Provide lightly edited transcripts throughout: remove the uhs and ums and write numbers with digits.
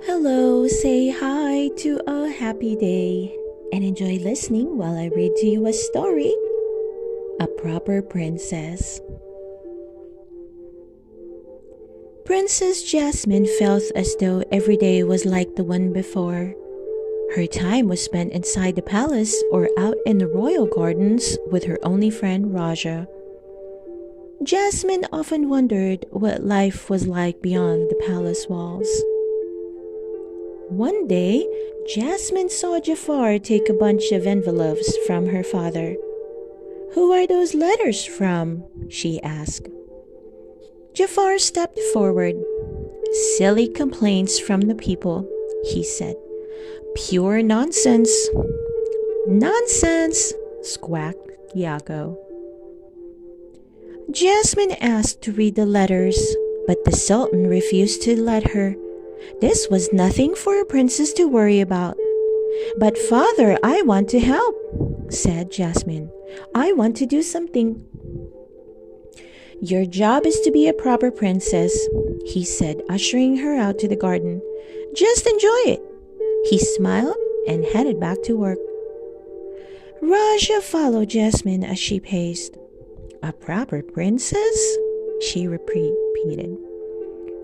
Hello, say hi to a happy day and enjoy listening while I read to you a story. A Proper Princess. Princess Jasmine felt as though every day was like the one before. Her time was spent inside the palace or out in the royal gardens with her only friend Raja. Jasmine often wondered what life was like beyond the palace walls. One day, Jasmine saw Jafar take a bunch of envelopes from her father. "Who are those letters from?" she asked. Jafar stepped forward. "Silly complaints from the people," he said. "Pure nonsense." "Nonsense," squawked Yago. Jasmine asked to read the letters, but the Sultan refused to let her. This was nothing for a princess to worry about. "But father, I want to help," said Jasmine. "I want to do something." "Your job is to be a proper princess," he said, ushering her out to the garden. "Just enjoy it." He smiled and headed back to work. Raja followed Jasmine as she paced. "A proper princess?" she repeated.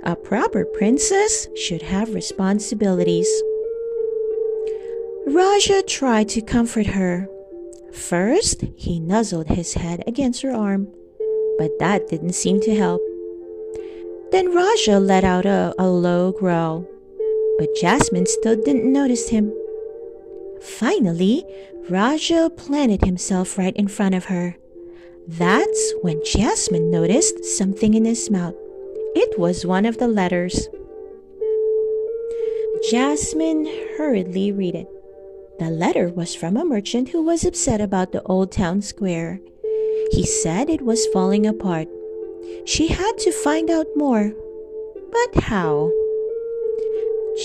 "A proper princess should have responsibilities." Raja tried to comfort her. First, he nuzzled his head against her arm, but that didn't seem to help. Then Raja let out a low growl, but Jasmine still didn't notice him. Finally, Raja planted himself right in front of her. That's when Jasmine noticed something in his mouth. It was one of the letters. Jasmine hurriedly read it. The letter was from a merchant who was upset about the old town square. He said it was falling apart. She had to find out more. But how?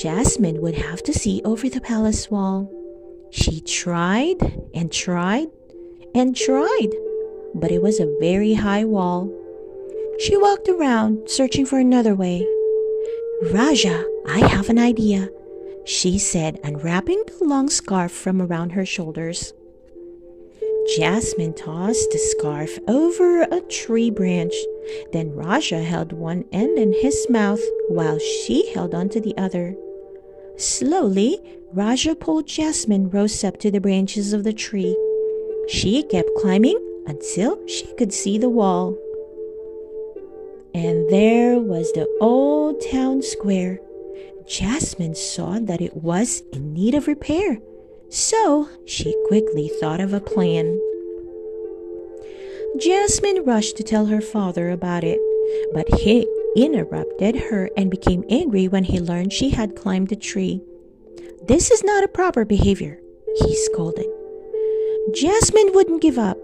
Jasmine would have to see over the palace wall. She tried and tried and tried, but it was a very high wall. She walked around, searching for another way. "Raja, I have an idea," she said, unwrapping the long scarf from around her shoulders. Jasmine tossed the scarf over a tree branch. Then Raja held one end in his mouth while she held onto the other. Slowly, Raja pulled Jasmine rose up to the branches of the tree. She kept climbing until she could see the wall. And there was the old town square. Jasmine saw that it was in need of repair, so she quickly thought of a plan. Jasmine rushed to tell her father about it, but he interrupted her and became angry when he learned she had climbed the tree. "This is not a proper behavior," he scolded. Jasmine wouldn't give up.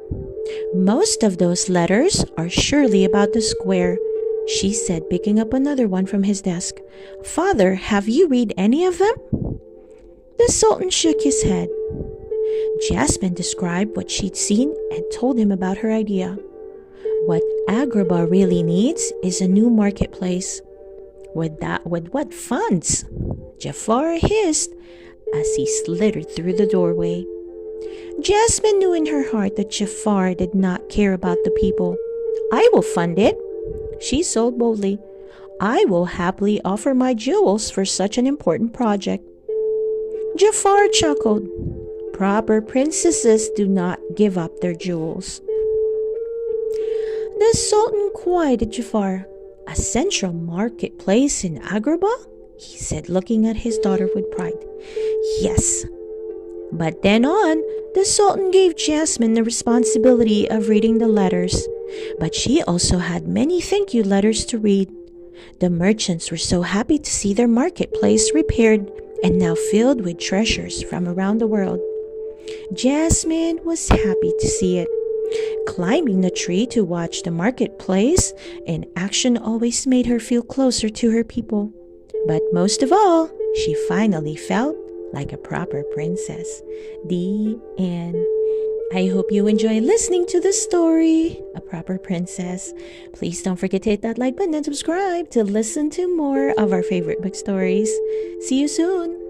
"Most of those letters are surely about the square," she said, picking up another one from his desk. "Father, have you read any of them?" The Sultan shook his head. Jasmine described what she'd seen and told him about her idea. "What Agrabah really needs is a new marketplace." With what funds?" Jafar hissed as he slithered through the doorway. Jasmine knew in her heart that Jafar did not care about the people. "I will fund it," she sold boldly. "I will happily offer my jewels for such an important project." Jafar chuckled. Proper princesses do not give up their jewels. The Sultan quieted Jafar. "A central marketplace in Agrabah?" he said, looking at his daughter with pride. "Yes." But then on, the Sultan gave Jasmine the responsibility of reading the letters, but she also had many thank you letters to read. The merchants were so happy to see their marketplace repaired and now filled with treasures from around the world. Jasmine was happy to see it. Climbing the tree to watch the marketplace in action always made her feel closer to her people. But most of all, she finally felt like a proper princess. The end. I hope you enjoy listening to the story, A Proper Princess. Please don't forget to hit that like button and subscribe to listen to more of our favorite book stories. See you soon!